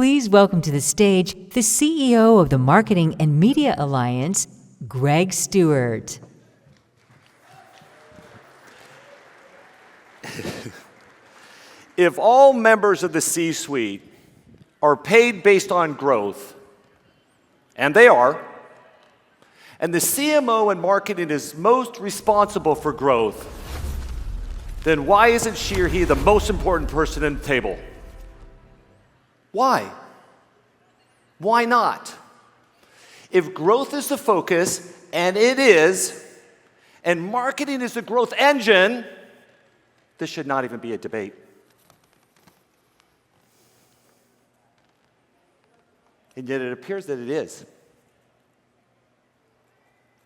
Please welcome to the stage the CEO of the Marketing and Media Alliance, Greg Stuart. If all members of the C-suite are paid based on growth, and they are, and the CMO in marketing is most responsible for growth, then why isn't she or he the most important person at the table? Why? Why not? If growth is the focus, and it is, and marketing is the growth engine, this should not even be a debate. And yet it appears that it is.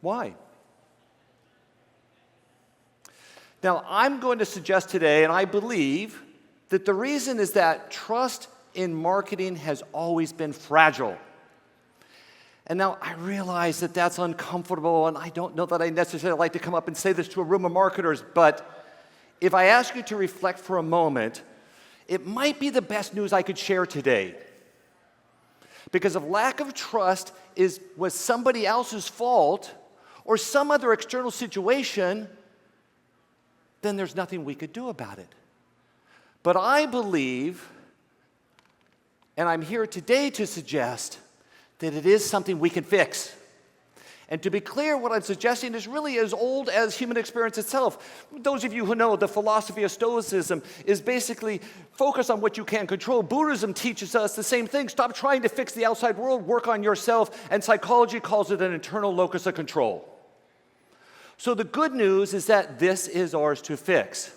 Why? Now, I'm going to suggest today, and I believe, that the reason is that trust in marketing has always been fragile. And now I realize that that's uncomfortable, and I don't know that I necessarily like to come up and say this to a room of marketers, but if I ask you to reflect for a moment, it might be the best news I could share today. Because if lack of trust was somebody else's fault or some other external situation, then there's nothing we could do about it. But I believe, and I'm here today to suggest, that it is something we can fix. And to be clear, what I'm suggesting is really as old as human experience itself. Those of you who know the philosophy of Stoicism is basically focus on what you can control. Buddhism teaches us the same thing. Stop trying to fix the outside world, work on yourself, and psychology calls it an internal locus of control. So the good news is that this is ours to fix.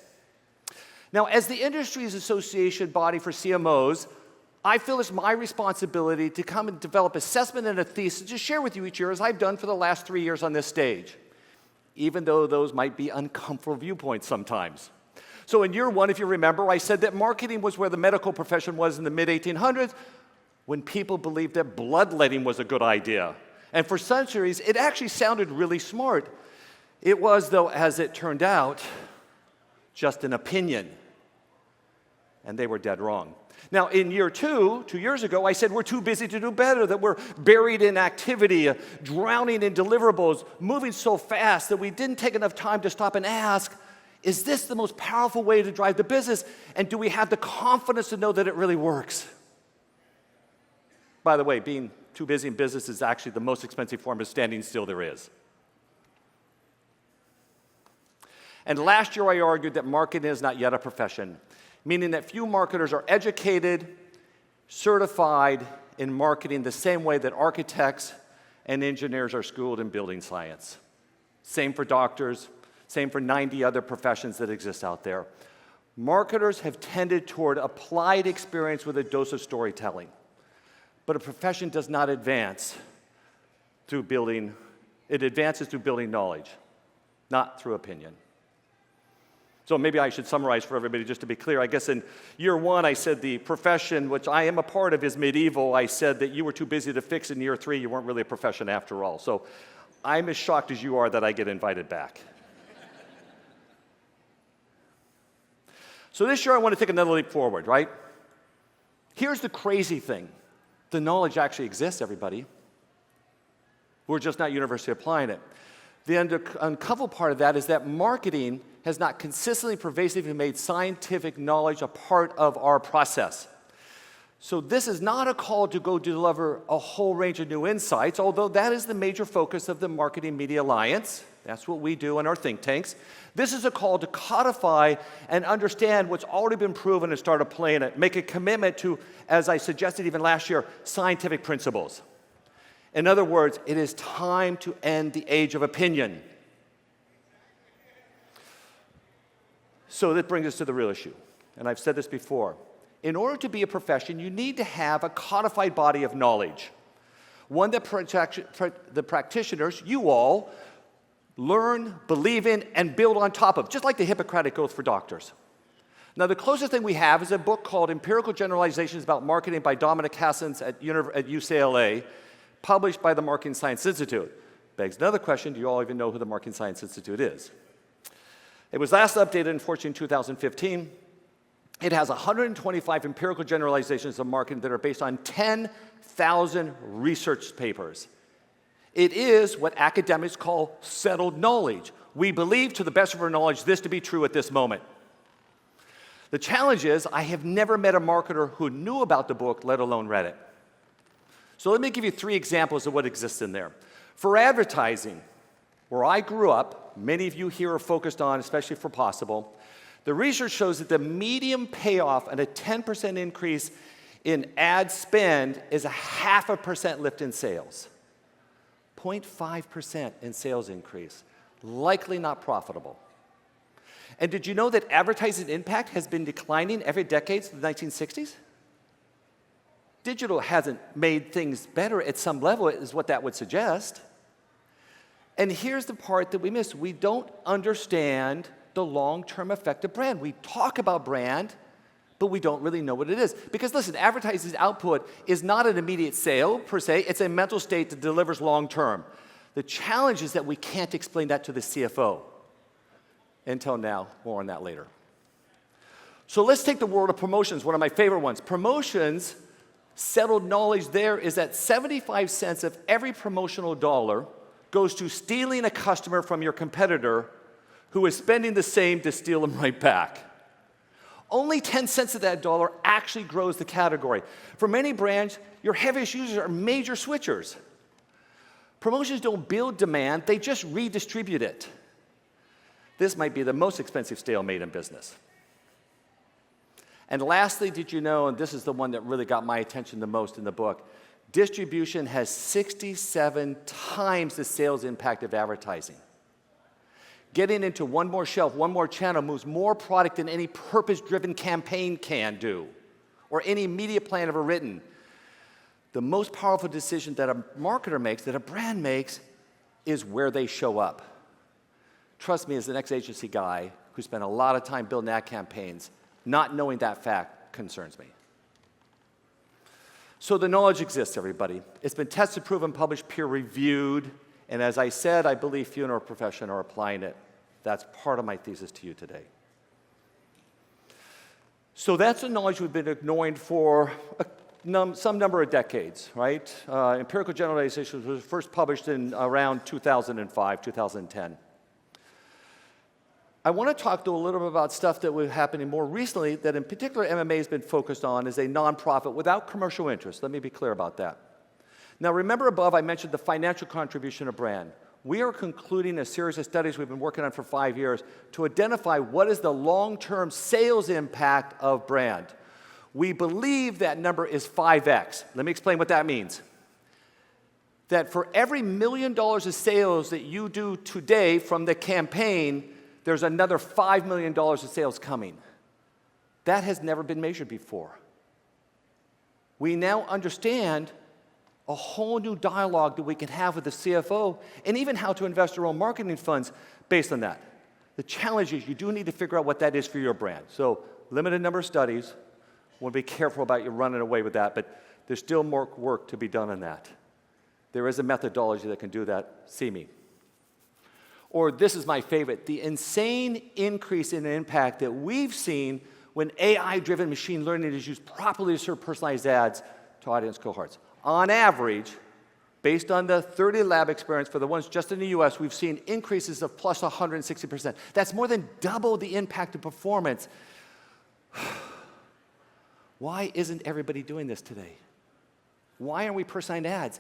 Now, as the industry's association body for CMOs, I feel it's my responsibility to come and develop assessment and a thesis to share with you each year, as I've done for the last 3 years on this stage, even though those might be uncomfortable viewpoints sometimes. So in year one, if you remember, I said that marketing was where the medical profession was in the mid-1800s, when people believed that bloodletting was a good idea. And for centuries, it actually sounded really smart. It was, though, as it turned out, just an opinion. And they were dead wrong. Now, in year 2 years ago, I said we're too busy to do better, that we're buried in activity, drowning in deliverables, moving so fast that we didn't take enough time to stop and ask, is this the most powerful way to drive the business? And do we have the confidence to know that it really works? By the way, being too busy in business is actually the most expensive form of standing still there is. And last year, I argued that marketing is not yet a profession, meaning that few marketers are educated, certified in marketing the same way that architects and engineers are schooled in building science. Same for doctors, same for 90 other professions that exist out there. Marketers have tended toward applied experience with a dose of storytelling, but a profession does not advance through building, it advances through building knowledge, not through opinion. So maybe I should summarize for everybody just to be clear. I guess in year one, I said the profession, which I am a part of, is medieval. I said that you were too busy to fix. In year 3, you weren't really a profession after all. So I'm as shocked as you are that I get invited back. So this year, I want to take another leap forward, right? Here's the crazy thing. The knowledge actually exists, everybody. We're just not universally applying it. The uncomfortable part of that is that marketing has not consistently, pervasively made scientific knowledge a part of our process. So this is not a call to go deliver a whole range of new insights, although that is the major focus of the Marketing Media Alliance. That's what we do in our think tanks. This is a call to codify and understand what's already been proven and start applying it. Make a commitment to, as I suggested even last year, scientific principles. In other words, it is time to end the age of opinion. So that brings us to the real issue, and I've said this before. In order to be a profession, you need to have a codified body of knowledge, one that the practitioners, you all, learn, believe in, and build on top of, just like the Hippocratic Oath for doctors. Now, the closest thing we have is a book called Empirical Generalizations about Marketing by Dominic Hassens at UCLA, published by the Marketing Science Institute. Begs another question, do you all even know who the Marketing Science Institute is? It was last updated, unfortunately, in 2015. It has 125 empirical generalizations of marketing that are based on 10,000 research papers. It is what academics call settled knowledge. We believe, to the best of our knowledge, this to be true at this moment. The challenge is, I have never met a marketer who knew about the book, let alone read it. So let me give you 3 examples of what exists in there. For advertising, where I grew up, many of you here are focused on, especially for Possible, the research shows that the median payoff on a 10% increase in ad spend is a 0.5% lift in sales. 0.5% in sales increase. Likely not profitable. And did you know that advertising impact has been declining every decade since the 1960s? Digital hasn't made things better at some level, is what that would suggest. And here's the part that we miss. We don't understand the long-term effect of brand. We talk about brand, but we don't really know what it is. Because listen, advertising output is not an immediate sale, per se. It's a mental state that delivers long-term. The challenge is that we can't explain that to the CFO. Until now, more on that later. So let's take the world of promotions, one of my favorite ones. Promotions, settled knowledge there is that 75 cents of every promotional dollar goes to stealing a customer from your competitor who is spending the same to steal them right back. Only 10 cents of that dollar actually grows the category. For many brands, your heaviest users are major switchers. Promotions don't build demand, they just redistribute it. This might be the most expensive stalemate in business. And lastly, did you know, and this is the one that really got my attention the most in the book, distribution has 67 times the sales impact of advertising. Getting into one more shelf, one more channel moves more product than any purpose-driven campaign can do, or any media plan ever written. The most powerful decision that a marketer makes, that a brand makes, is where they show up. Trust me, as an ex-agency guy who spent a lot of time building ad campaigns, not knowing that fact concerns me. So the knowledge exists, everybody. It's been tested, proven, published, peer-reviewed, and as I said, I believe few in our profession are applying it. That's part of my thesis to you today. So that's the knowledge we've been ignoring for some number of decades, right? Empirical generalizations was first published in around 2005, 2010. I want to talk, though, a little bit about stuff that was happening more recently that in particular MMA has been focused on as a nonprofit without commercial interest. Let me be clear about that. Now, remember above I mentioned the financial contribution of brand. We are concluding a series of studies we've been working on for 5 years to identify what is the long-term sales impact of brand. We believe that number is 5x. Let me explain what that means. That for every $1 million of sales that you do today from the campaign, there's another $5 million of sales coming. That has never been measured before. We now understand a whole new dialogue that we can have with the CFO and even how to invest our own marketing funds based on that. The challenge is you do need to figure out what that is for your brand. So limited number of studies. Want to be careful about you running away with that, but there's still more work to be done on that. There is a methodology that can do that. See me. Or this is my favorite, the insane increase in impact that we've seen when AI-driven machine learning is used properly to serve personalized ads to audience cohorts. On average, based on the 30 lab experience for the ones just in the US, we've seen increases of plus 160%. That's more than double the impact of performance. Why isn't everybody doing this today? Why aren't we personalized ads?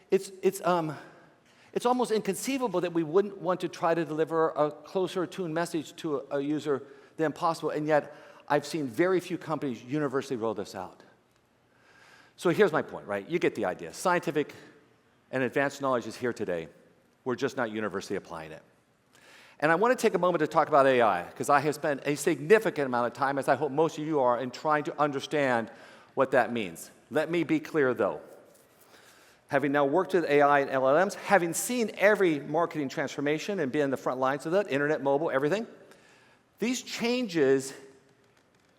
It's almost inconceivable that we wouldn't want to try to deliver a closer attuned message to a user than possible, and yet I've seen very few companies universally roll this out. So here's my point, right? You get the idea. Scientific and advanced knowledge is here today. We're just not universally applying it. And I want to take a moment to talk about AI, because I have spent a significant amount of time, as I hope most of you are, in trying to understand what that means. Let me be clear, though. Having now worked with AI and LLMs, having seen every marketing transformation and been in the front lines of that, internet, mobile, everything, these changes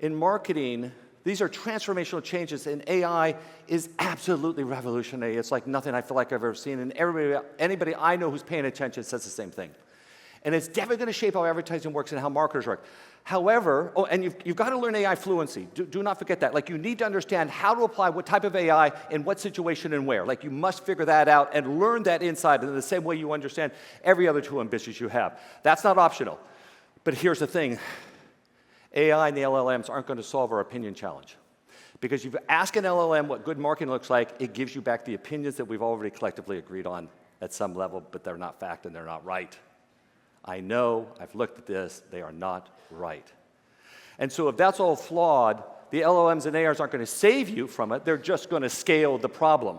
in marketing, these are transformational changes, and AI is absolutely revolutionary. It's like nothing I feel like I've ever seen, and anybody I know who's paying attention says the same thing. And it's definitely going to shape how advertising works and how marketers work. However, and you've got to learn AI fluency. Do not forget that. Like, you need to understand how to apply what type of AI in what situation and where. Like, you must figure that out and learn that inside in the same way you understand every other tool and business you have. That's not optional. But here's the thing. AI and the LLMs aren't going to solve our opinion challenge. Because if you ask an LLM what good marketing looks like, it gives you back the opinions that we've already collectively agreed on at some level, but they're not fact and they're not right. I know, I've looked at this, they are not right. And so if that's all flawed, the LLMs and ARs aren't going to save you from it, they're just going to scale the problem.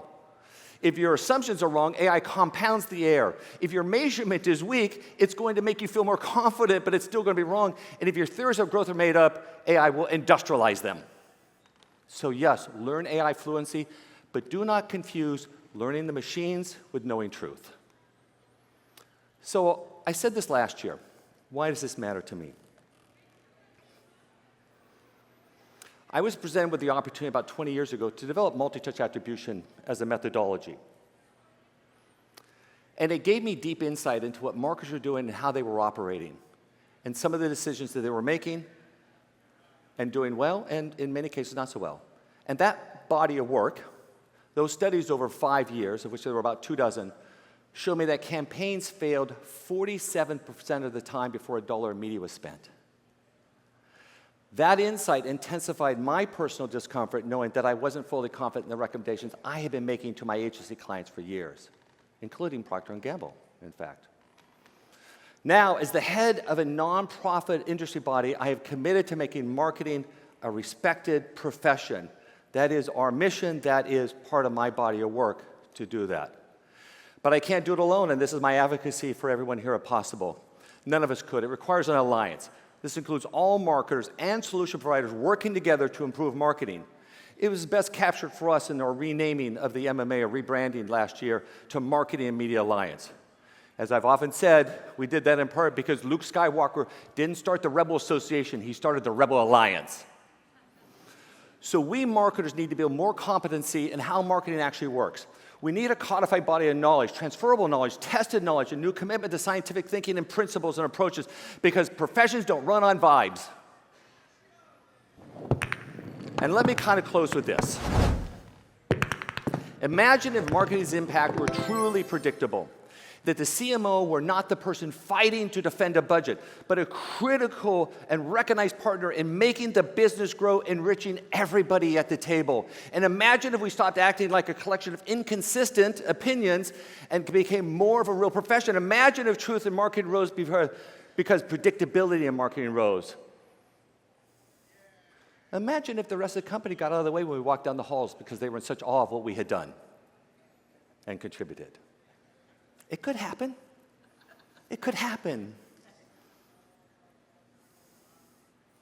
If your assumptions are wrong, AI compounds the error. If your measurement is weak, it's going to make you feel more confident, but it's still going to be wrong. And if your theories of growth are made up, AI will industrialize them. So yes, learn AI fluency, but do not confuse learning the machines with knowing truth. So I said this last year. Why does this matter to me? I was presented with the opportunity about 20 years ago to develop multi-touch attribution as a methodology. And it gave me deep insight into what marketers were doing and how they were operating, and some of the decisions that they were making and doing well, and in many cases not so well. And that body of work, those studies over 5 years, of which there were about 24, showed me that campaigns failed 47% of the time before $1 of media was spent. That insight intensified my personal discomfort knowing that I wasn't fully confident in the recommendations I had been making to my agency clients for years, including Procter & Gamble, in fact. Now, as the head of a nonprofit industry body, I have committed to making marketing a respected profession. That is our mission. That is part of my body of work to do that. But I can't do it alone, and this is my advocacy for everyone here if possible. None of us could. It requires an alliance. This includes all marketers and solution providers working together to improve marketing. It was best captured for us in our renaming of the MMA, or rebranding last year, to Marketing and Media Alliance. As I've often said, we did that in part because Luke Skywalker didn't start the Rebel Association, he started the Rebel Alliance. So we marketers need to build more competency in how marketing actually works. We need a codified body of knowledge, transferable knowledge, tested knowledge, a new commitment to scientific thinking and principles and approaches, because professions don't run on vibes. And let me kind of close with this. Imagine if marketing's impact were truly predictable, that the CMO were not the person fighting to defend a budget, but a critical and recognized partner in making the business grow, enriching everybody at the table. And imagine if we stopped acting like a collection of inconsistent opinions and became more of a real profession. Imagine if truth in marketing rose because predictability in marketing rose. Imagine if the rest of the company got out of the way when we walked down the halls because they were in such awe of what we had done and contributed. It could happen. It could happen.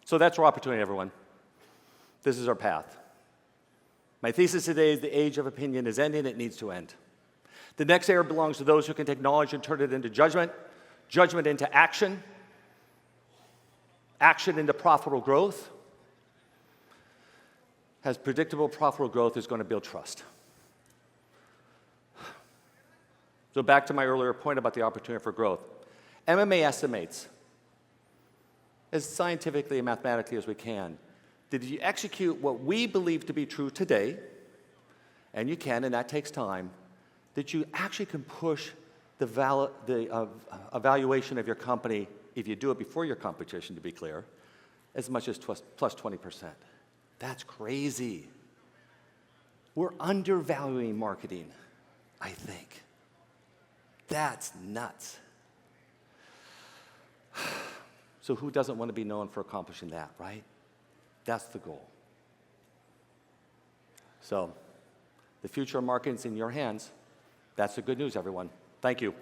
So that's our opportunity, everyone. This is our path. My thesis today is the age of opinion is ending. It needs to end. The next era belongs to those who can take knowledge and turn it into judgment, judgment into action, action into profitable growth. As predictable, profitable growth is going to build trust. So back to my earlier point about the opportunity for growth. MMA estimates, as scientifically and mathematically as we can, that if you execute what we believe to be true today, and you can, and that takes time, that you actually can push the evaluation of your company, if you do it before your competition, to be clear, as much as plus 20%. That's crazy. We're undervaluing marketing, I think. That's nuts. So who doesn't want to be known for accomplishing that, right? That's the goal. So the future of marketing is in your hands. That's the good news, everyone. Thank you.